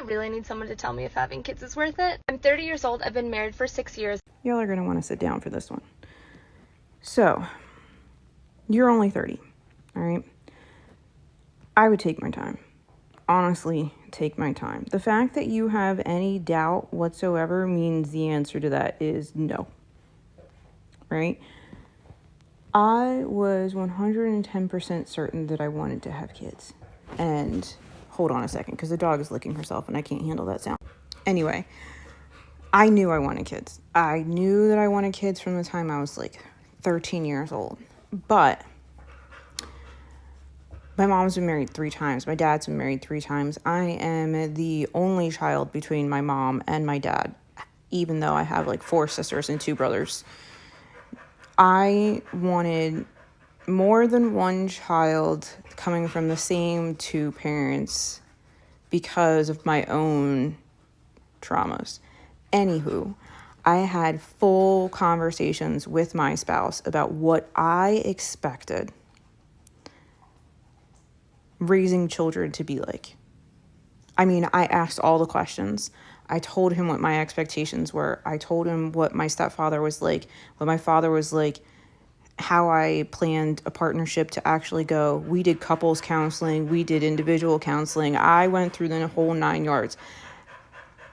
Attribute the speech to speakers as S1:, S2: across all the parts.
S1: really need someone to tell me if having kids is worth it. I'm 30 years old. I've been married for 6 years.
S2: Y'all are going to want to sit down for this one. So, you're only 30, all right? I would take my time. Honestly, take my time. The fact that you have any doubt whatsoever means the answer to that is no, right? I was 110% certain that I wanted to have kids. And hold on a second, because the dog is licking herself and I can't handle that sound. Anyway, I knew I wanted kids. I knew that I wanted kids from the time I was like 13 years old. But my mom's been married 3 times. My dad's been married 3 times. I am the only child between my mom and my dad, even though I have like 4 sisters and 2 brothers. I wanted more than one child coming from the same 2 parents because of my own traumas. Anywho, I had full conversations with my spouse about what I expected raising children to be like. I mean, I asked all the questions. I told him what my expectations were. I told him what my stepfather was like, what my father was like, how I planned a partnership to actually go. We did couples counseling. We did individual counseling. I went through the whole 9 yards.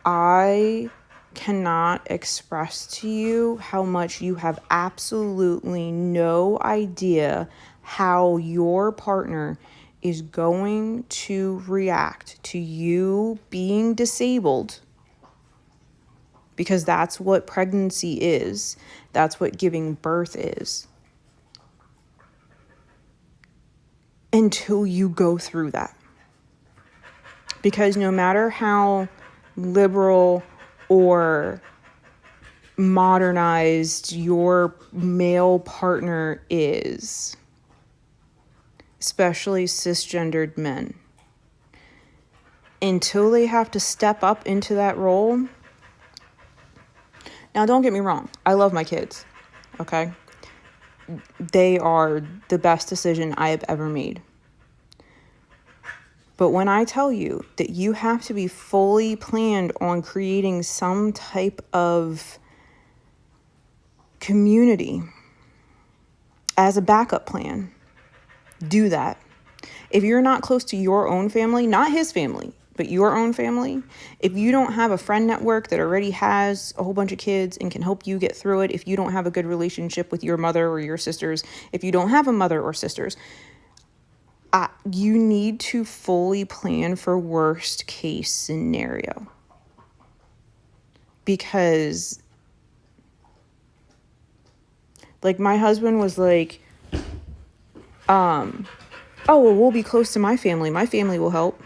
S2: I cannot express to you how much you have absolutely no idea how your partner is going to react to you being disabled, because that's what pregnancy is. That's what giving birth is. Until you go through that. Because no matter how liberal or modernized your male partner is, especially cisgendered men, until they have to step up into that role. Now, don't get me wrong. I love my kids, okay? They are the best decision I have ever made. But when I tell you that you have to be fully planned on creating some type of community as a backup plan, do that. If you're not close to your own family, not his family, but your own family, if you don't have a friend network that already has a whole bunch of kids and can help you get through it, if you don't have a good relationship with your mother or your sisters, if you don't have a mother or sisters, you need to fully plan for worst case scenario. Because, like, my husband was like, oh, well, we'll be close to my family. My family will help.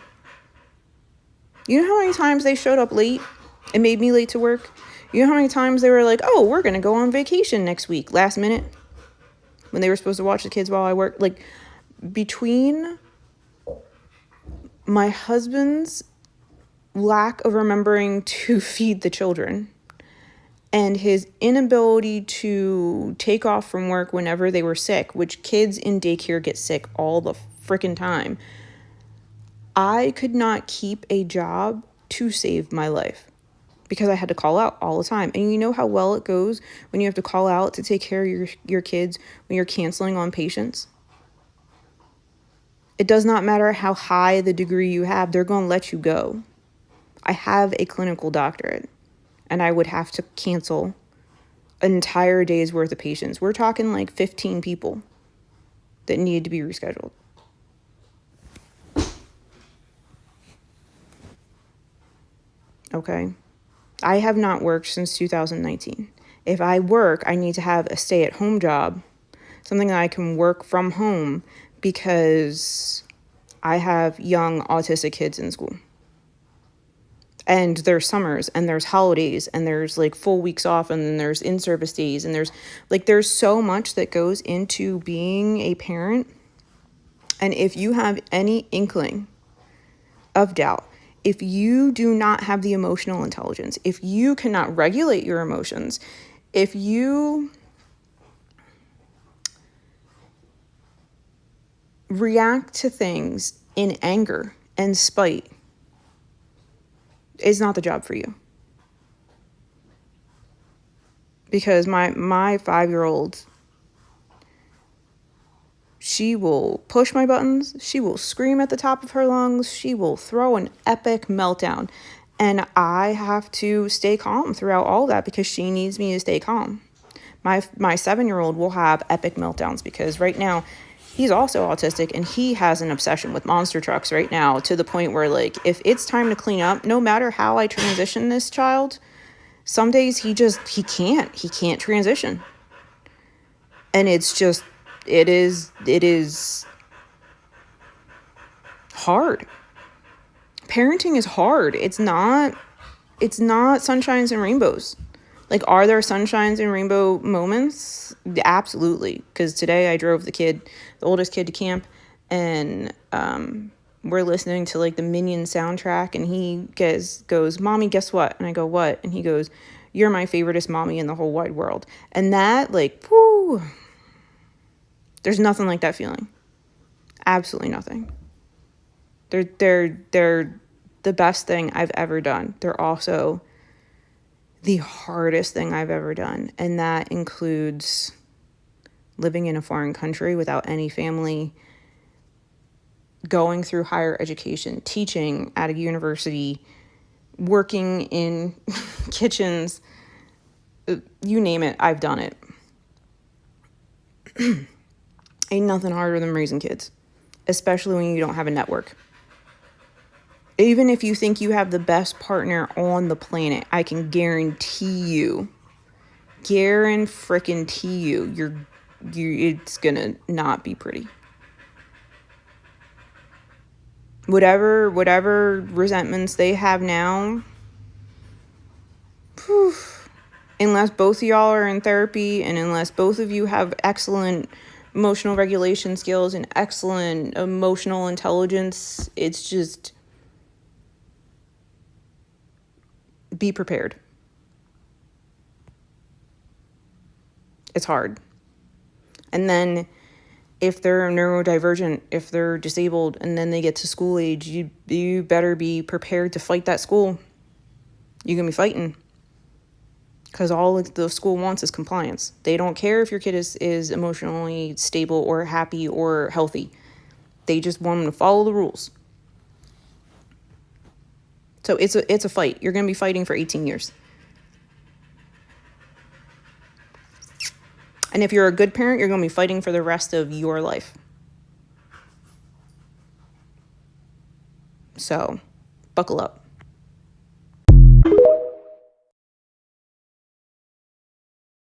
S2: You know how many times they showed up late and made me late to work? You know how many times they were like, oh, we're going to go on vacation next week, last minute, when they were supposed to watch the kids while I work? Like, between my husband's lack of remembering to feed the children and his inability to take off from work whenever they were sick, which kids in daycare get sick all the freaking time, I could not keep a job to save my life because I had to call out all the time. And you know how well it goes when you have to call out to take care of your kids when you're canceling on patients? It does not matter how high the degree you have, they're going to let you go. I have a clinical doctorate, and I would have to cancel an entire day's worth of patients. We're talking like 15 people that need to be rescheduled. Okay? I have not worked since 2019. If I work, I need to have a stay-at-home job, something that I can work from home, because I have young autistic kids in school. And there's summers and there's holidays and there's like full weeks off and then there's in-service days and there's so much that goes into being a parent. And if you have any inkling of doubt, if you do not have the emotional intelligence, if you cannot regulate your emotions, if you react to things in anger and spite, It's not the job for you. Because my 5-year-old, she will push my buttons, she will scream at the top of her lungs, she will throw an epic meltdown. And I have to stay calm throughout all that because she needs me to stay calm. My 7-year-old will have epic meltdowns because right now he's also autistic and he has an obsession with monster trucks right now, to the point where, like, if it's time to clean up, no matter how I transition this child, some days he can't transition. And it is hard. Parenting is hard. It's not sunshines and rainbows. Like, are there sunshines and rainbow moments? Absolutely. Because today I drove the oldest kid to camp, and we're listening to like the Minion soundtrack, and he goes, "Mommy, guess what?" And I go, "What?" And he goes, "You're my favoriteest mommy in the whole wide world." And that, like, whoo, there's nothing like that feeling. Absolutely nothing. They're the best thing I've ever done. They're also the hardest thing I've ever done. And that includes living in a foreign country without any family, going through higher education, teaching at a university, working in kitchens, you name it, I've done it. Ain't nothing harder than raising kids, especially when you don't have a network. Even if you think you have the best partner on the planet, I can guarantee you, it's gonna not be pretty. Whatever resentments they have now, whew, unless both of y'all are in therapy and unless both of you have excellent emotional regulation skills and excellent emotional intelligence, it's just, be prepared. It's hard. And then if they're neurodivergent, if they're disabled, and then they get to school age, you better be prepared to fight that school. You're going to be fighting. Because all the school wants is compliance. They don't care if your kid is emotionally stable or happy or healthy. They just want them to follow the rules. So it's a fight. You're going to be fighting for 18 years. And if you're a good parent, you're going to be fighting for the rest of your life. So, buckle up.